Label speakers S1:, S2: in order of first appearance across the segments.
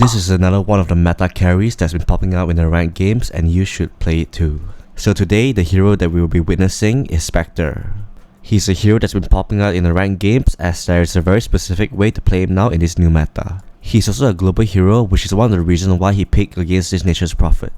S1: This is another one of the meta carries that's been popping up in the ranked games, and you should play it too. So today, the hero that we will be witnessing is Spectre. He's a hero that's been popping out in the ranked games, as there is a very specific way to play him now in this new meta. He's also a global hero, which is one of the reasons why he picked against this nature's prophet.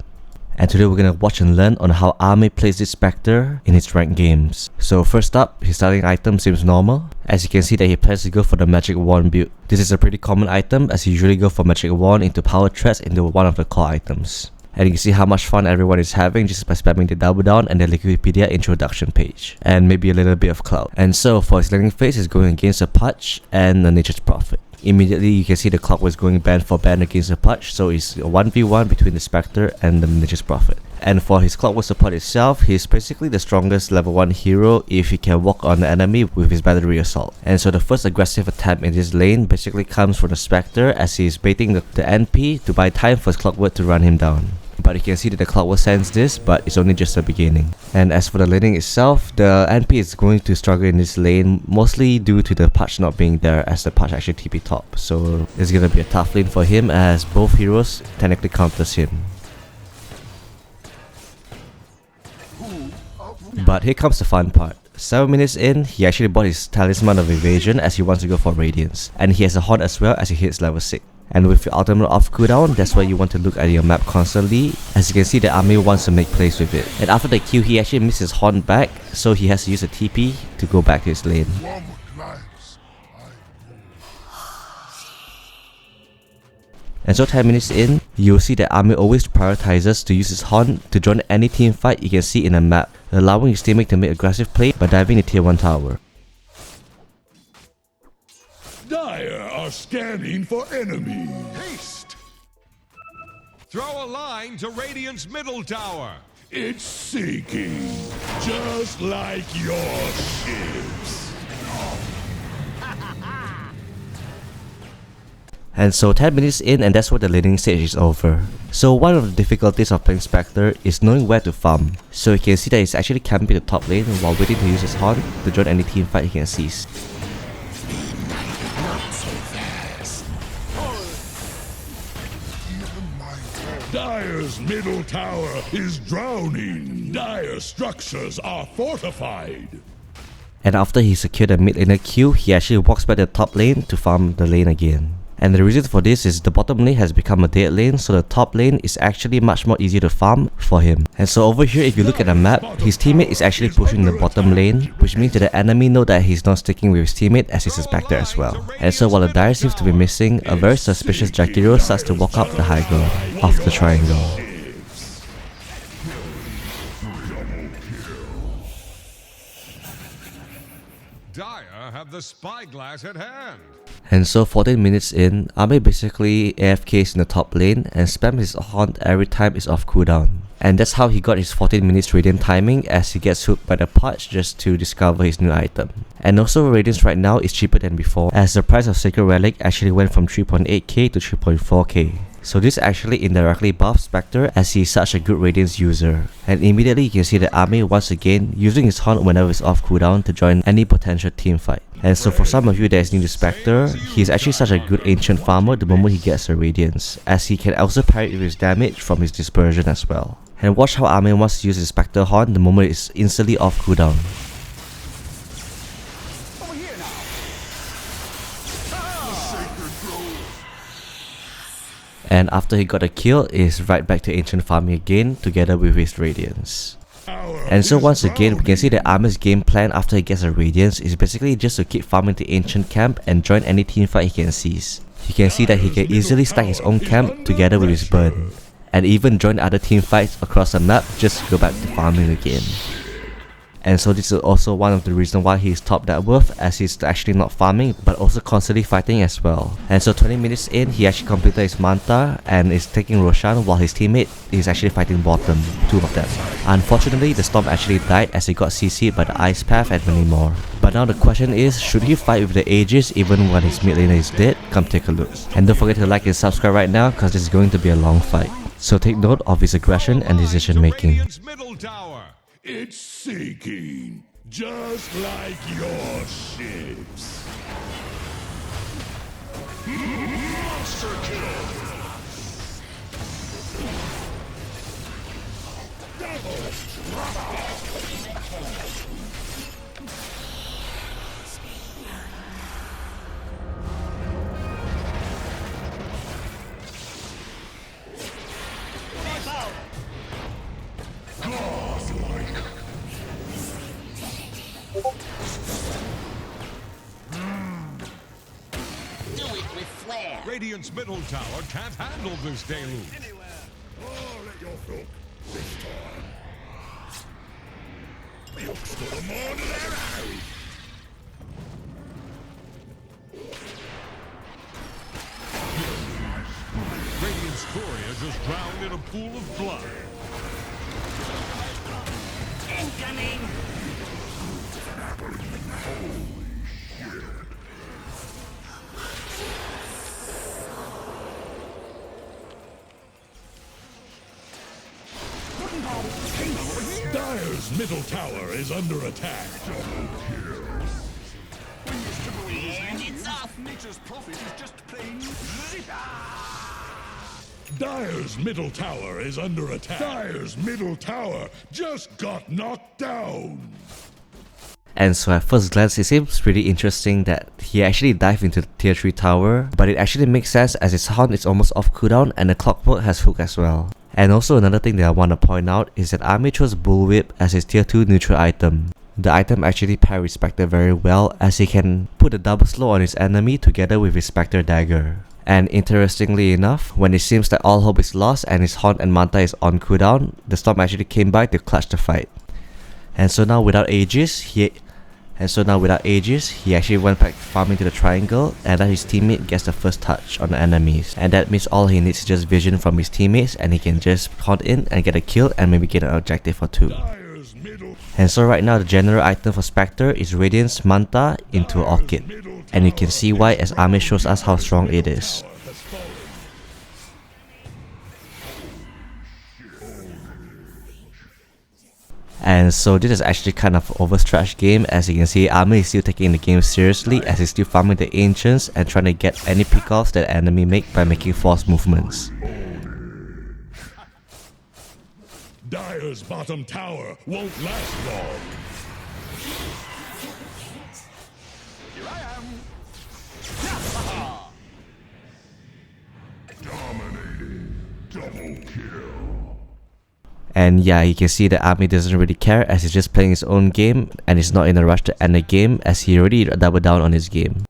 S1: And today we're gonna watch and learn on how Ame plays this Spectre in his ranked games. So first up, his starting item seems normal. As you can see that he plans to go for the magic wand build. This is a pretty common item, as he usually go for magic wand into power threats into one of the core items. And you can see how much fun everyone is having just by spamming the double down and the Wikipedia introduction page. And maybe a little bit of cloud. And so for his landing phase, he's going against a Pudge and the nature's prophet. Immediately you can see the clock was going band for band against the Pudge, so it's a 1v1 between the Spectre and the nature's prophet. And for his clockwork support itself, he's basically the strongest level 1 hero if he can walk on the enemy with his battery assault. And so the first aggressive attempt in this lane basically comes from the Spectre, as he is baiting the NP to buy time for his clockwork to run him down. But you can see that the clockwork sense this, but it's only just the beginning. And as for the laning itself, the NP is going to struggle in this lane, mostly due to the Pudge not being there, as the Pudge actually TP top. So it's gonna be a tough lane for him, as both heroes technically counters him. But here comes the fun part. 7 minutes in, he actually bought his Talisman of Evasion as he wants to go for Radiance. And he has a Horn as well as he hits level 6. And with your ultimate off cooldown, that's why you want to look at your map constantly, as you can see that Ame wants to make plays with it. And after the Q, he actually missed his Horn back, so he has to use a TP to go back to his lane. And so 10 minutes in, you'll see that Ame always prioritizes to use his Horn to join any team fight you can see in a map, allowing his teammate to make aggressive play by diving the tier 1 tower.
S2: Dire are scanning for enemy.
S3: Haste! Throw a line to Radiant's middle tower.
S2: It's sinking, just like your ships.
S1: And so 10 minutes in, and that's where the laning stage is over. So one of the difficulties of playing Spectre is knowing where to farm. So you can see that he's actually camping the top lane while waiting to use his Horn to join any team fight he can seize.
S2: Dire's middle tower is drowning. Dire structures are fortified.
S1: And after he secured the mid laner Q, he actually walks back to the top lane to farm the lane again. And the reason for this is the bottom lane has become a dead lane, so the top lane is actually much more easier to farm for him. And so over here, if you look at the map, his teammate is actually pushing the bottom lane, which means that the enemy know that he's not sticking with his teammate, as he's a Spectre as well. And so while the Dire seems to be missing, a very suspicious Jakiro starts to walk up the high ground of the triangle.
S3: Dire have the spyglass at hand.
S1: And so 14 minutes in, Ame basically AFKs in the top lane and spams his Horn every time it's off cooldown. And that's how he got his 14 minutes Radiant timing, as he gets hooked by the Pudge just to discover his new item. And also Radiance right now is cheaper than before, as the price of Sacred Relic actually went from 3.8k to 3.4k. So this actually indirectly buffs Spectre, as he is such a good Radiance user. And immediately you can see that Ame once again using his Horn whenever it's off cooldown to join any potential team fight. And so for some of you that is new to Spectre, he's actually such a good ancient farmer the moment he gets a Radiance, as he can also parry it with his damage from his dispersion as well. And watch how Ame wants to use his Spectre Horn the moment it's instantly off cooldown. And after he got a kill, is right back to ancient farming again together with his Radiance. And so once again, we can see that Ame's game plan after he gets a Radiance is basically just to keep farming the ancient camp and join any team fight he can seize. You can see that he can easily stack his own camp together with his burn, and even join other team fights across the map just to go back to farming again. And so this is also one of the reasons why he's top net worth, as he's actually not farming but also constantly fighting as well. And so 20 minutes in, he actually completed his Manta and is taking Roshan, while his teammate is actually fighting bottom, 2 of them. Unfortunately, the Storm actually died as he got CC'd by the Ice Path and many more. But now the question is, should he fight with the Aegis even when his mid laner is dead? Come take a look. And don't forget to like and subscribe right now, cause this is going to be a long fight. So take note of his aggression and decision making.
S2: It's sinking, just like your ships. Monster kill!
S3: Radiant's middle tower can't handle this deluge.
S2: Oh, let your hook this time. Hook's got them on their own.
S3: Radiant's courier just drowned in a pool of blood.
S4: Incoming!
S2: Dire's middle tower is under attack.
S4: And it's off!
S5: Nature's prophet is just plain zip.
S2: Dire's middle tower is under attack. Dire's middle tower just got knocked down.
S1: And so at first glance it seems pretty interesting that he actually dived into the tier 3 tower, but it actually makes sense as his Haunt is almost off cooldown and the clock mode has hook as well. And also another thing that I want to point out is that Army chose Bullwhip as his tier 2 neutral item. The item actually pairs Spectre very well as he can put a double slow on his enemy together with his Spectre dagger. And interestingly enough, when it seems that all hope is lost and his Haunt and Manta is on cooldown, the Storm actually came by to clutch the fight. And so now without Aegis, he actually went back farming to the triangle and that his teammate gets the first touch on the enemies. And that means all he needs is just vision from his teammates and he can just hunt in and get a kill and maybe get an objective or two. And so right now the general item for Spectre is Radiant's Manta into Orchid. And you can see why as Ame shows us how strong it is. And so this is actually kind of overstretched game, as you can see Ame is still taking the game seriously as he's still farming the Ancients and trying to get any pickoffs that the enemy make by making false movements.
S2: Dire's bottom tower won't last long.
S5: Here I am.
S2: Dominating. Double kill.
S1: And yeah, you can see that Ame doesn't really care as he's just playing his own game and is not in a rush to end the game as he already doubled down on his game.